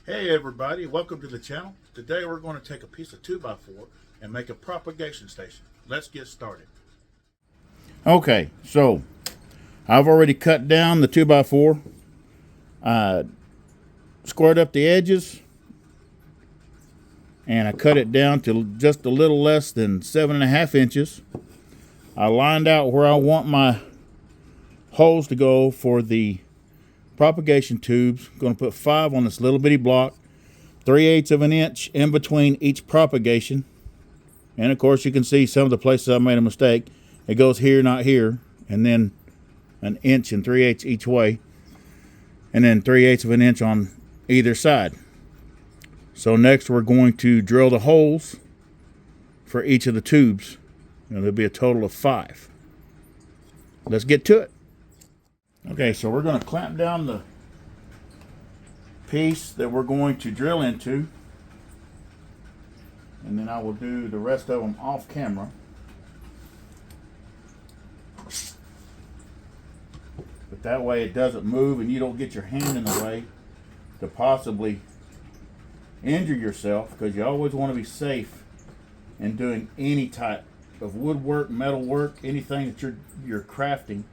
Hey everybody, welcome to the channel. Today we're going to take a piece of 2x4 and make a propagation station. Let's get started. Okay, so I've already cut down the 2x4. I squared up the edges and I cut it down to just a little less than 7.5 inches. I lined out where I want my holes to go for the propagation tubes. I'm going to put 5 on this little bitty block, 3/8 of an inch in between each propagation. And of course you can see some of the places I made a mistake. It goes here, not here, and then 1 inch and 3/8 each way, and then 3/8 of an inch on either side. So next we're going to drill the holes for each of the tubes. There'll be a total of 5. Let's get to it. Okay, so we're going to clamp down the piece that we're going to drill into, and then I will do the rest of them off camera. But that way it doesn't move and you don't get your hand in the way to possibly injure yourself, because you always want to be safe in doing any type of woodwork, metal work, anything that you're crafting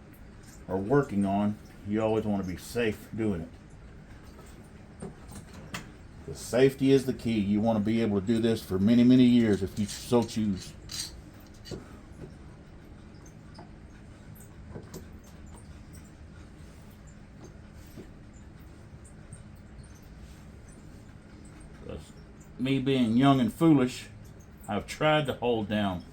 or working on. You always want to be safe doing it. The safety is the key. You want to be able to do this for many, many years if you so choose. Me being young and foolish, I've tried to hold down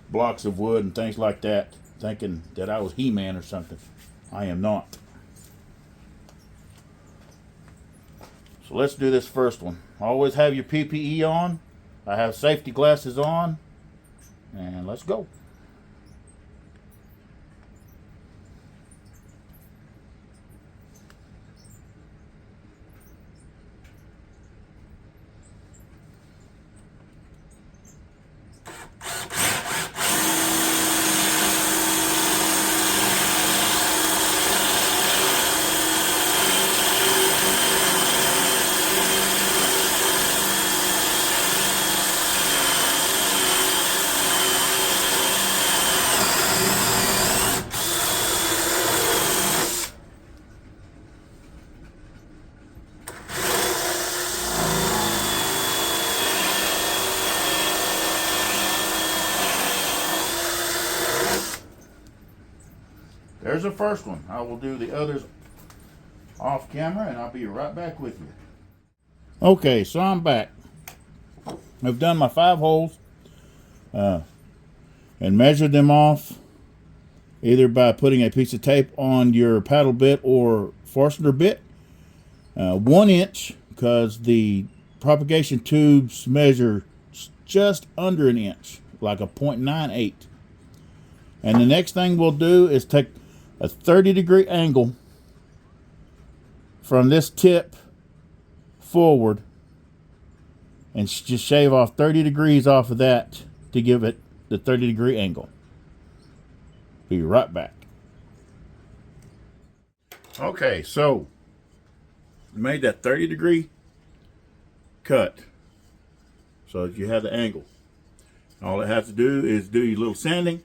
blocks of wood and things like that, thinking that I was He-Man or something. I am not. So let's do this first one. Always have your PPE on. I have safety glasses on. And let's go. There's the first one. I will do the others off camera and I'll be right back with you. Okay, so I'm back. I've done my 5 holes and measured them off either by putting a piece of tape on your paddle bit or Forstner bit. 1 inch, because the propagation tubes measure just under 1 inch, like a 0.98. And the next thing we'll do is take a 30-degree angle from this tip forward and just shave off 30 degrees off of that to give it the 30-degree angle. Be right back. Okay, so made that 30-degree cut so that you have the angle. All it has to do is do your little sanding,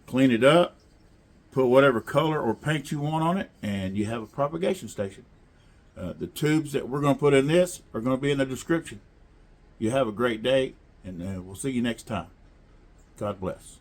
clean it up, put whatever color or paint you want on it, and you have a propagation station. The tubes that we're going to put in this are going to be in the description. You have a great day, and we'll see you next time. God bless.